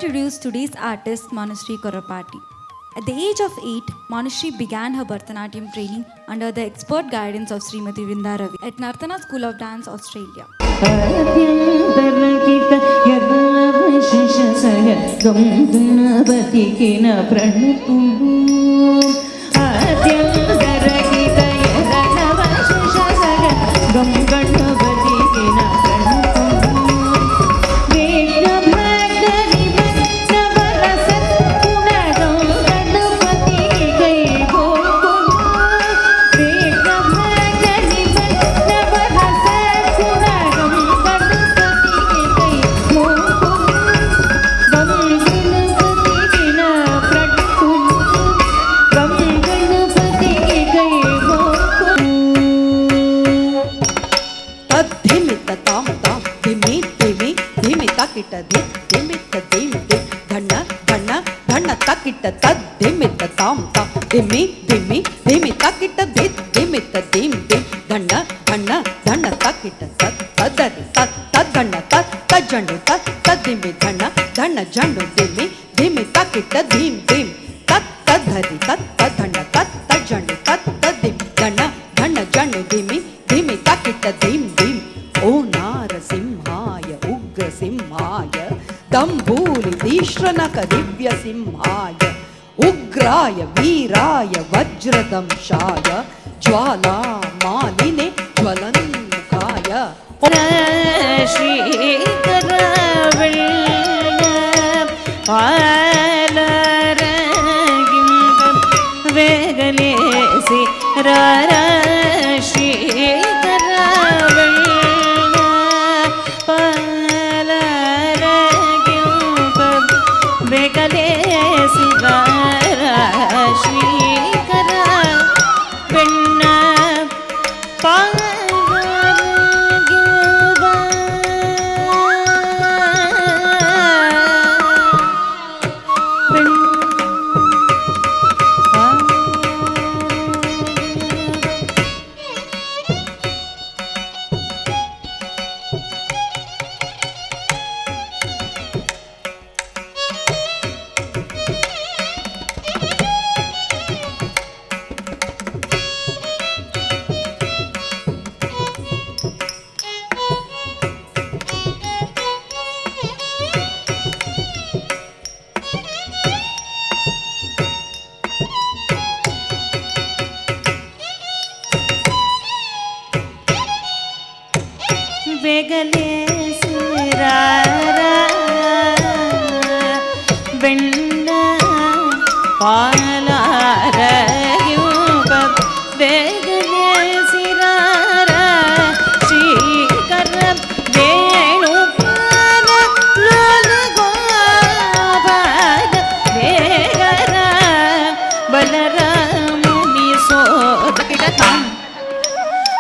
introduce today's artist, Manushree Korapati. At the age of 8, Manushree began her Bharatanatyam training under the expert guidance of Srimati Vrinda Ravi at Nartana School of Dance, Australia. दिव्यसिंहाय उग्राय वीराय वज्रदंशाय ज्वाला मालिने ज्वलन्मुखाय श्रीकर वेगलेसी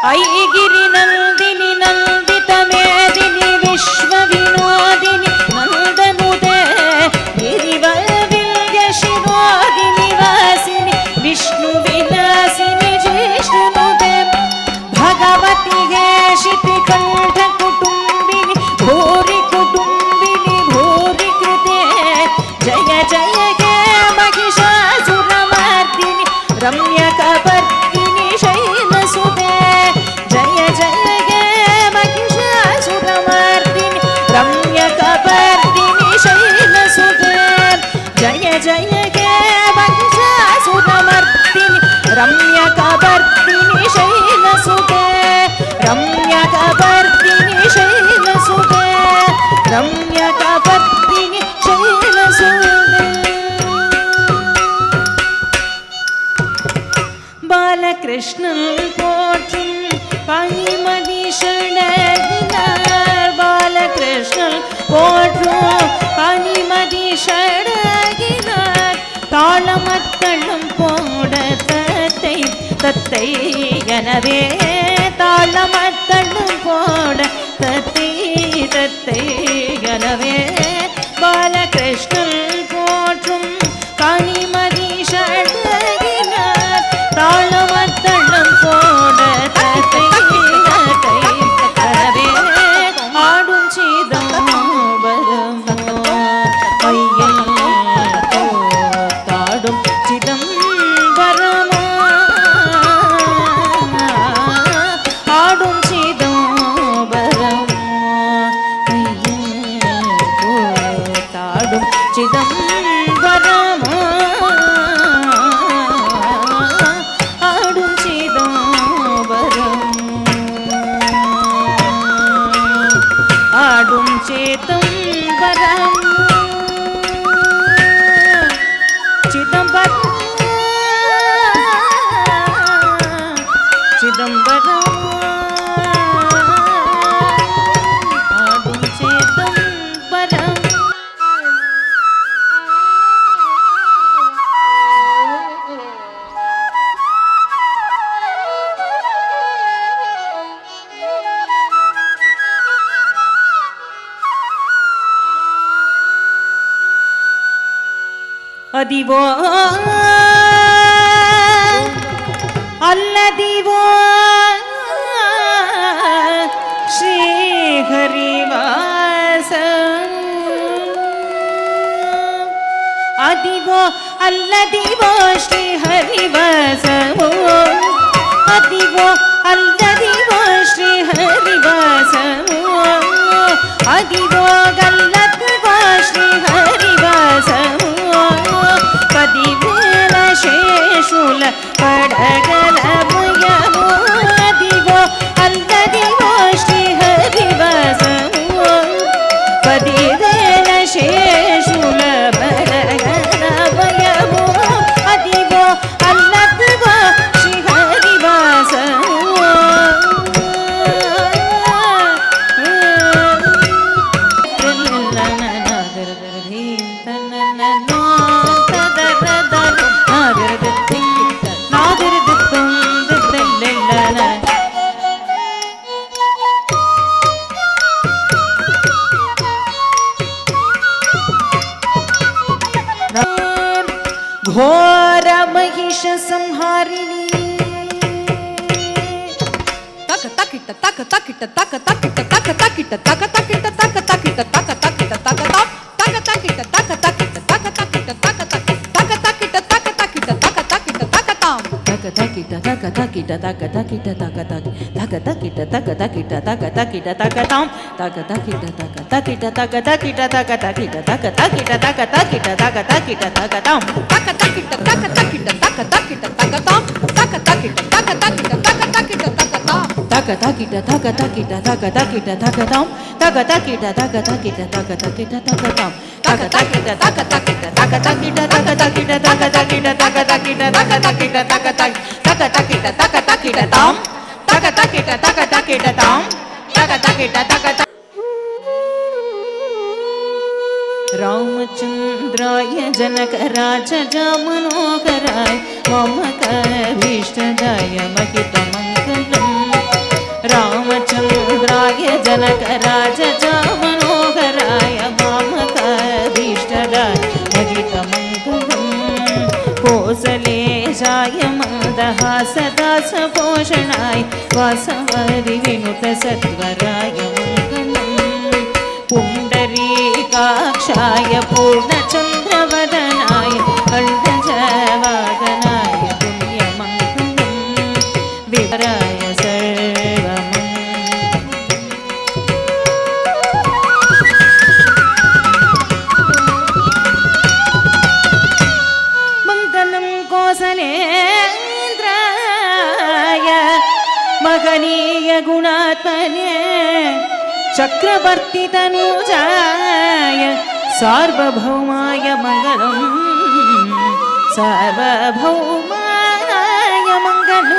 ऐगिरि नंदिनि नंदित मेदिनि विश्व विनोदिनि नंदनुते गिरिवरविल्य शिरोदिनि वासिनि विष्णु विलासिनि जिष्णुनुते भगवति हेशिति कंठ कुटुंबिनि भूरि कृते जय जय हे महिषासुरमर्दिनि रम्यकपर्दिनि शैलसुते जय जय हे महिषासुरमर्दिनि रम्यकपर्दिनि शैलसुते जय जय हे महिषासुरमर्दिनि रम्यकपर्दिनि शैलसुते रम्यकपर्दिनि शैलसुते रम्यकपर्दिनि शैलसुते बालकृष्णन पोற்றும் பனிமதி ஷடகினார் பாலகிருஷ்ணன் போற்றும் பனிமதி ஷடகினார் தாளமத்தளம் போட தத்தை தத்தை எனவே தாளமத்தளம் போட தத்தை தத்தை எனவே பாலகிருஷ்ணன் போற்றும் பனிமதி ஷடகினார் தாளமத்தளம் போட தத்தை ஆடும் சீதம் ஐய ஆடும் சிதம்பரம் சிதம்பரம் சிதம்பரம் ஆடும் சிதம்பரம். அதிவோ அல்லதிவோ ஸ்ரீஹரிவாச அதிவோ அல்லதிவோ ஸ்ரீஹரிவாசமோ அதிவோ அல்லதிவோ ஸ்ரீஹரிவாசமோ அதிவோ ಗಲ್ಲತ್ವ ಶ್ರೀಹರಿವಾಸಮೋ ಪದಿವೇಲ ಶೇಷುಲ ಪಡಗಲಮಯಮೋ ಅದಿವೋ ಅಲ್ಲದಿವೋ ಶ್ರೀಹರಿವಾಸಮೋ ಪದಿವೇಲ ಶೇಷುಲ ಪಡಗಲಮಯಮೋ ಅದಿವೋ ಅಲ್ಲದಿವ ಶ್ರೀಹರಿವಾಸಮೋ घोर महिष संहारिणी तक तकिट तक तकिट तक तकिट तक तकिट तक तकिट तक तकिट तक तकिट तक तक तकिट तक तकिट तक तकिट तक तक तक तकिट तक तकिट तक तकिट तक ताम तक तकिट तक तकिट तक तकिट तक तक तक तकिट तक तकिट तक तकिट तक ताम तक तकिट तक तकिट तक तकिट तक तकिट तक तकिट तक तकिट तक तकिट तक ताम तक तकिट तक तकिट तक तकिट तक ताम तक तकिट तक तकिट तक तकिट तक ताम तक तकिट तक तकिट तक तकिट तक ताम तक तकिट तक तकिट तक तकिट तक ताम तक तकिट तक तकिट तक तकिट तक तकिट तक तकिट तक तकिट तक तकिट तक तक तकिट तक तकिट ताम तक तकिट तक तकिट ताम तक तकिट तक रामचंद्राय जनक राज मनोहराय मम कविष्टदाय महितमङ्गलम् रामचंद्राय जनक राज मनोहराय मम कविष्टदाय महितमङ्गलम् कोसलेशाय मन्दहासदास पोषणाय वासवरि विनुत सत्वराय मङ्गलम् पुण्डरीकाक्षाय पूर्णचन्द्रवदनाय अण्डजवादनाय पुण्यमङ्गलम् विवराय मङ्गलं कोसलेन्द्राय महनीय गुणात्मने चक्रवर्ती तनुजाय सार्वभौमाय मङ्गलम् सार्वभौमाय मङ्गलम्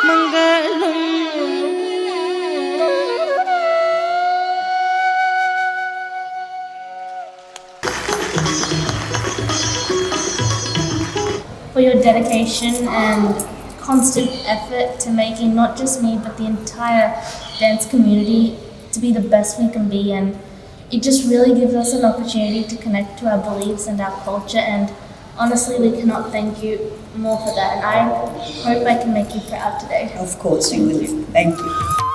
मङ्गलम् for your dedication and constant effort to making not just me but the entire dance community to be the best we can be, and it just really gives us an opportunity to connect to our beliefs and our culture, and honestly we cannot thank you more for that, and I hope I can make you proud today. Of course you will. Thank you.